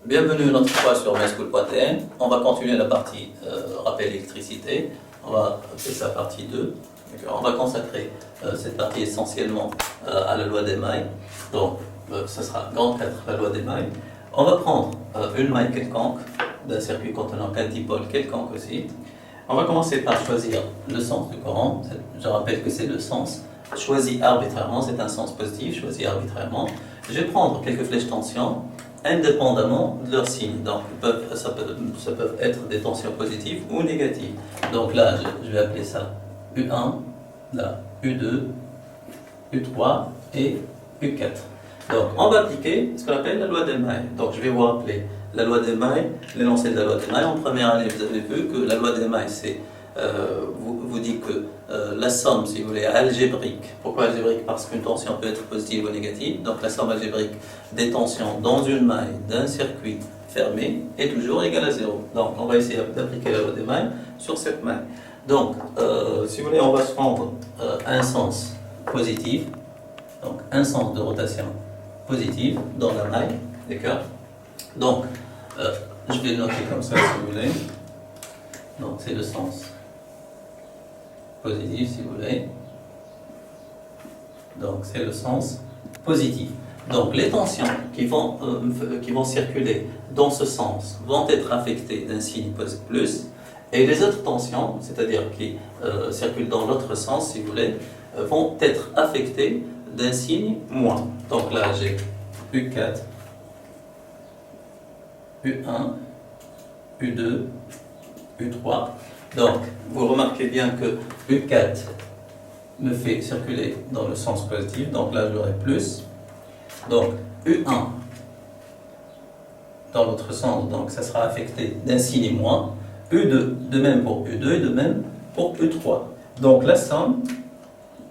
Bienvenue une autre fois sur myschool.tn. On va continuer la partie rappel électricité. On va faire sa partie 2. On va consacrer cette partie essentiellement à la loi des mailles. Donc, ce sera grande 4, la loi des mailles. On va prendre une maille quelconque d'un circuit contenant 4 dipoles quelconque aussi. On va commencer par choisir le sens du courant. Je rappelle que c'est le sens choisi arbitrairement, c'est un sens positif choisi arbitrairement. Je vais prendre quelques flèches tension indépendamment de leur signe. Donc, ça peut être des tensions positives ou négatives. Donc là, je vais appeler ça U1, là, U2, U3 et U4. Donc, on va appliquer ce qu'on appelle la loi des mailles. Donc, je vais vous rappeler la loi des mailles, l'énoncé de la loi des mailles. En première année, vous avez vu que la loi des mailles, c'est vous dit que la somme, si vous voulez, algébrique. Pourquoi algébrique? Parce qu'une tension peut être positive ou négative. Donc la somme algébrique des tensions dans une maille d'un circuit fermé est toujours égale à 0. Donc on va essayer d'appliquer la loi des mailles sur cette maille. Donc, si vous voulez, on va se prendre un sens positif, donc un sens de rotation positive dans la maille, d'accord? Donc, je vais le noter comme ça, si vous voulez. Donc c'est le sens positif, si vous voulez. Donc c'est le sens positif. Donc les tensions qui vont circuler dans ce sens vont être affectées d'un signe plus, et les autres tensions, c'est-à-dire qui circulent dans l'autre sens, si vous voulez, vont être affectées d'un signe moins. Donc là j'ai U4, U1, U2, U3. Donc, vous remarquez bien que U4 me fait circuler dans le sens positif, donc là j'aurai plus. Donc, U1 dans l'autre sens, donc ça sera affecté d'un signe moins. U2, de même pour U2 et de même pour U3. Donc, la somme,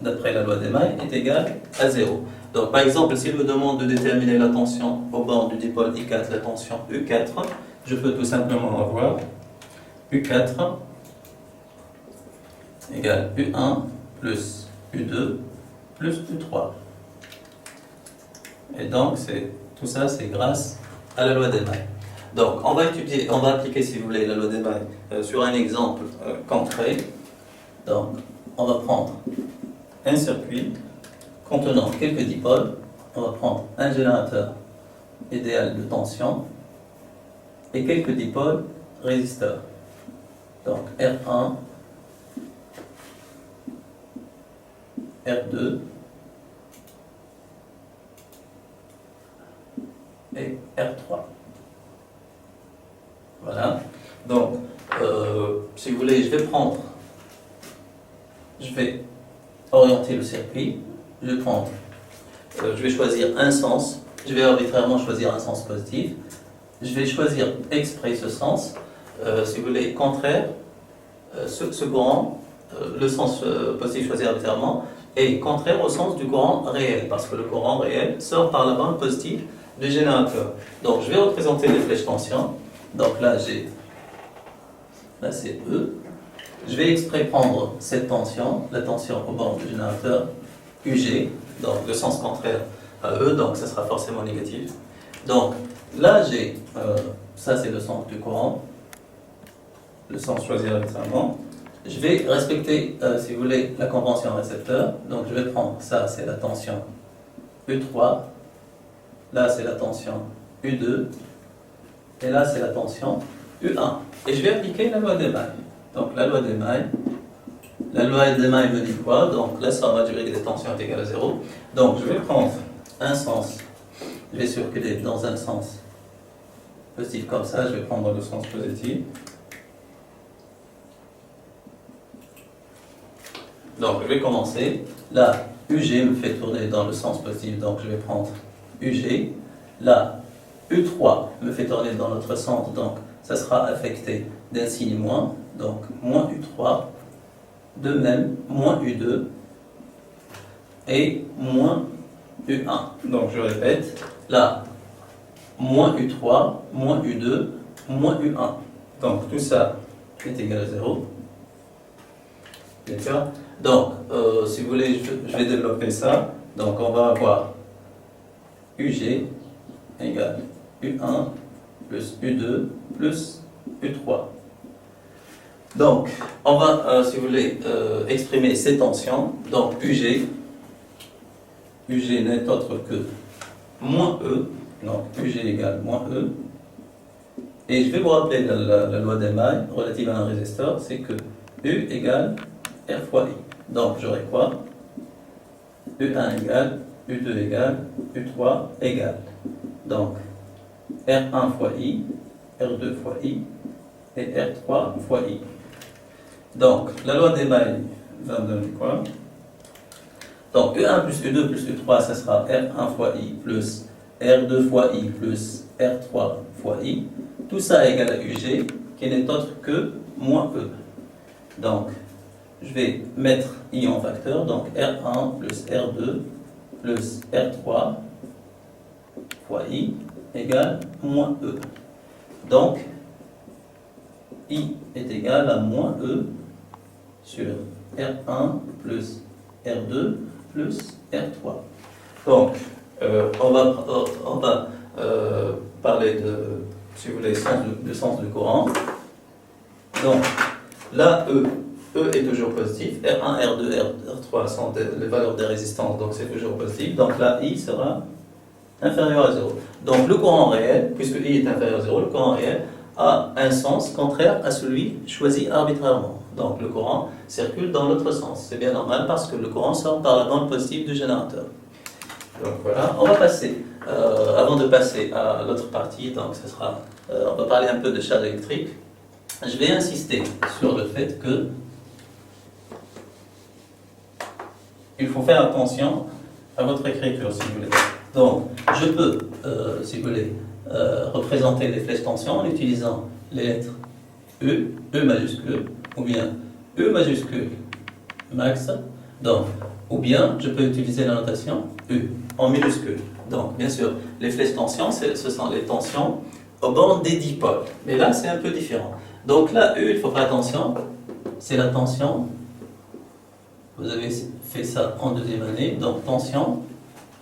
d'après la loi des mailles, est égale à 0. Donc, par exemple, s'il me demande de déterminer la tension au bord du dipôle I4, la tension U4, je peux tout simplement avoir U4 égale U1 plus U2 plus U3. Et donc, tout ça, c'est grâce à la loi des mailles. Donc, on va appliquer, si vous voulez, la loi des mailles sur un exemple concret. Donc, on va prendre un circuit contenant quelques dipôles. On va prendre un générateur idéal de tension et quelques dipôles résisteurs. Donc R1, R2 et R3. Voilà. Donc, si vous voulez, je vais orienter le circuit. Je vais choisir un sens. Je vais arbitrairement choisir un sens positif. Je vais choisir exprès ce sens. Si vous voulez, contraire, ce courant, le sens positif choisi arbitrairement, est contraire au sens du courant réel, parce que le courant réel sort par la bande positive du générateur. Donc je vais représenter les flèches tension. Donc là c'est E. Je vais exprès prendre cette tension, la tension au bord du générateur, UG, donc le sens contraire à E, donc ça sera forcément négatif. Donc là ça c'est le sens du courant, le sens choisi arbitrairement. Je vais respecter, si vous voulez, la convention récepteur. Donc je vais prendre ça, c'est la tension U3. Là, c'est la tension U2. Et là, c'est la tension U1. Et je vais appliquer la loi des mailles. Donc la loi des mailles. La loi des mailles me dit quoi? Donc la somme algébrique des tensions est égale à 0. Donc je vais prendre un sens. Je vais circuler dans un sens positif comme ça. Je vais prendre le sens positif. Donc je vais commencer. Là, UG me fait tourner dans le sens positif, donc je vais prendre UG. Là, U3 me fait tourner dans l'autre sens, donc ça sera affecté d'un signe moins, donc moins U3. De même, moins U2 et moins U1. Donc je répète, là, moins U3, moins U2, moins U1. Donc tout ça est égal à 0. D'accord? Donc, si vous voulez, je vais développer ça. Donc, on va avoir UG égale U1 plus U2 plus U3. Donc, on va, si vous voulez, exprimer ces tensions. Donc, UG n'est autre que moins E. Donc, UG égale moins E. Et je vais vous rappeler la loi d'Email relative à un résisteur, c'est que U égale R fois I. Donc, j'aurai quoi? U1 égale, U2 égale, U3 égale. Donc, R1 fois I, R2 fois I et R3 fois I. Donc, la loi d'Email va me donner quoi? Donc, U1 plus U2 plus U3, ça sera R1 fois I plus R2 fois I plus R3 fois I. Tout ça est égal à UG, qui n'est autre que moins E. Donc, je vais mettre I en facteur, donc R1 plus R2 plus R3 fois I égale moins E. Donc, I est égal à moins E sur R1 plus R2 plus R3. Donc, on va parler de, si vous voulez, sens de courant. Donc, là, E est toujours positif. R1, R2, R3 sont les valeurs des résistances, donc c'est toujours positif. Donc là, I sera inférieur à 0. Donc le courant réel, puisque I est inférieur à 0, le courant réel a un sens contraire à celui choisi arbitrairement. Donc le courant circule dans l'autre sens. C'est bien normal parce que le courant sort par la bande positive du générateur. Donc voilà, on va passer, avant de passer à l'autre partie, donc ce sera, on va parler un peu de charge électrique. Je vais insister sur le fait que il faut faire attention à votre écriture, si vous voulez. Donc, je peux, si vous voulez, représenter les flèches tension en utilisant les lettres E, E majuscule, ou bien E majuscule max. Donc, ou bien je peux utiliser la notation U en minuscule. Donc, bien sûr, les flèches tension, ce sont les tensions au bord des dipôles. Mais là, c'est un peu différent. Donc là, U, il faut faire attention, c'est la tension. Vous avez fait ça en deuxième année, donc tension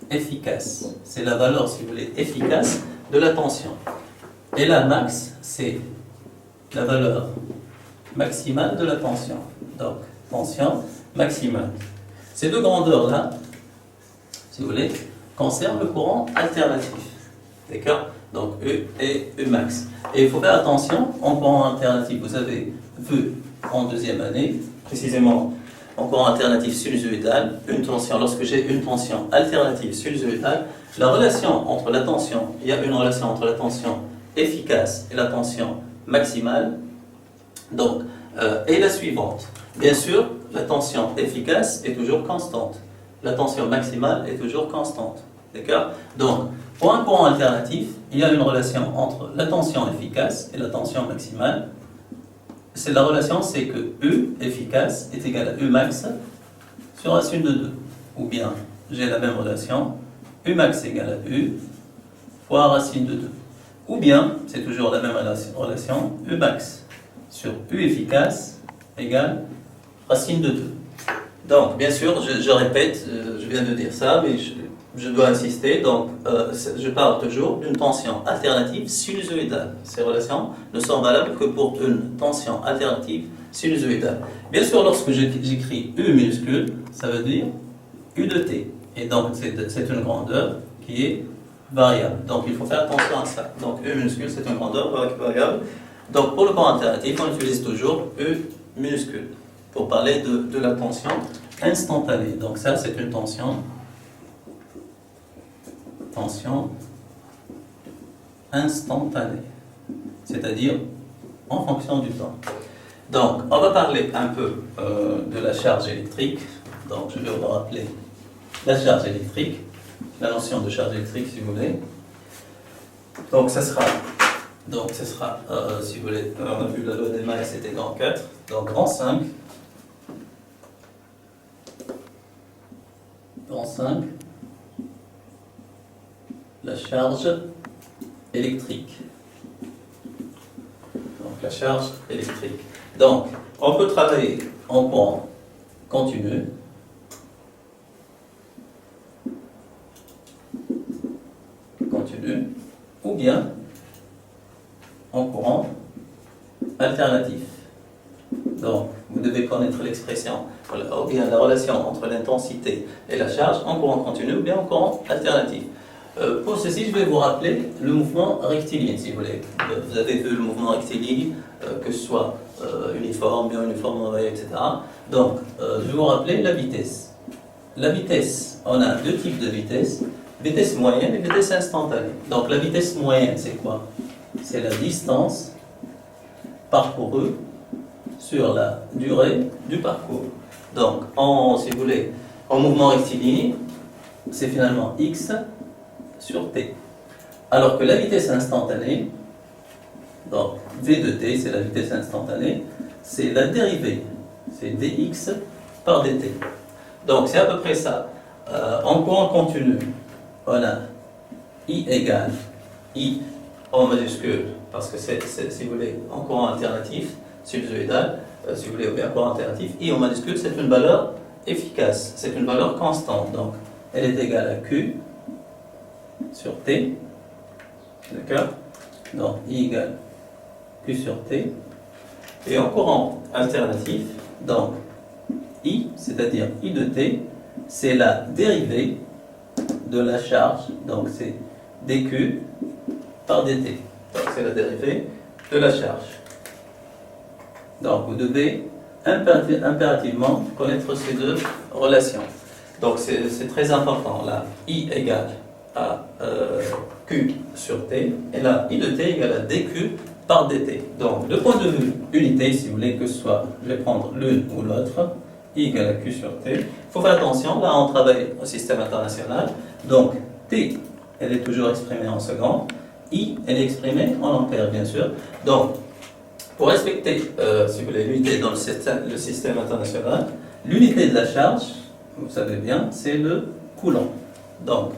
efficace. C'est la valeur, si vous voulez, efficace de la tension. Et la max, c'est la valeur maximale de la tension. Donc, tension maximale. Ces deux grandeurs-là, si vous voulez, concernent le courant alternatif. D'accord? Donc, E et E max. Et il faut faire attention, en courant alternatif, vous avez vu en deuxième année, précisément en courant alternatif sinusoïdal, une tension, lorsque j'ai une tension alternative sinusoïdale, la relation entre la tension, il y a une relation entre la tension efficace et la tension maximale, donc, est la suivante. Bien sûr, la tension efficace est toujours constante. La tension maximale est toujours constante. D'accord? Donc, pour un courant alternatif, il y a une relation entre la tension efficace et la tension maximale. C'est la relation, c'est que U efficace est égal à U max sur racine de 2. Ou bien, j'ai la même relation, U max égale à U fois racine de 2. Ou bien, c'est toujours la même relation, U max sur U efficace égale racine de 2. Donc, bien sûr, je répète, je viens de dire ça, mais je dois insister. Donc, je parle toujours d'une tension alternative sinusoïdale. Ces relations ne sont valables que pour une tension alternative sinusoïdale. Bien sûr, lorsque j'écris U minuscule, ça veut dire U de T. Et donc, c'est une grandeur qui est variable. Donc, il faut faire attention à ça. Donc, U minuscule, c'est une grandeur variable. Donc, pour le courant alternatif, on utilise toujours U minuscule pour parler de la tension instantanée. Donc, ça, c'est une tension instantanée, c'est-à-dire en fonction du temps. Donc, on va parler un peu de la charge électrique. Donc, je vais vous rappeler la charge électrique, la notion de charge électrique, si vous voulez. Donc, ce sera, si vous voulez, on a vu la loi des mailles, c'était grand 4. Donc, grand 5. Grand 5. La charge électrique. Donc, la charge électrique. Donc, on peut travailler en courant continu. Ou bien en courant alternatif. Donc, vous devez connaître l'expression, ou bien la relation entre l'intensité et la charge en courant continu ou bien en courant alternatif. Pour ceci, je vais vous rappeler le mouvement rectiligne, si vous voulez. Vous avez vu le mouvement rectiligne, que ce soit uniforme, bien uniforme, etc. Donc, je vais vous rappeler la vitesse. La vitesse, on a deux types de vitesse, vitesse moyenne et vitesse instantanée. Donc, la vitesse moyenne, c'est quoi? C'est la distance parcourue sur la durée du parcours. Donc, si vous voulez, en mouvement rectiligne, c'est finalement x sur t. Alors que la vitesse instantanée, donc v de t, c'est la vitesse instantanée, c'est la dérivée, c'est dx par dt. Donc, c'est à peu près ça. En courant continu, on a I égale I en majuscule, parce que c'est, si vous voulez, en courant alternatif, sinusoïdal, si vous voulez, ou bien courant alternatif. I en majuscule, c'est une valeur efficace, c'est une valeur constante. Donc, elle est égale à Q sur T. D'accord? Donc, I égale Q sur T. Et en courant alternatif, donc, I, c'est-à-dire I de T, c'est la dérivée de la charge, donc c'est dQ par dt. Donc c'est la dérivée de la charge. Donc vous devez impérativement connaître ces deux relations. Donc c'est très important. Là, I égale à Q sur T, et là, I de T égale à dQ par dt. Donc de point de vue unité, si vous voulez que ce soit, je vais prendre l'une ou l'autre, I égale à Q sur T. Il faut faire attention, là on travaille au système international. Donc T, elle est toujours exprimée en secondes. I, elle est exprimée en ampères, bien sûr. Donc, pour respecter, si vous voulez, l'unité dans le système international, l'unité de la charge, vous savez bien, c'est le coulomb. Donc,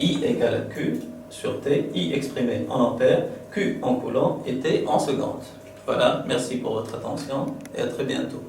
I égale à Q sur T, I exprimé en ampères, Q en coulomb et T en secondes. Voilà, merci pour votre attention et à très bientôt.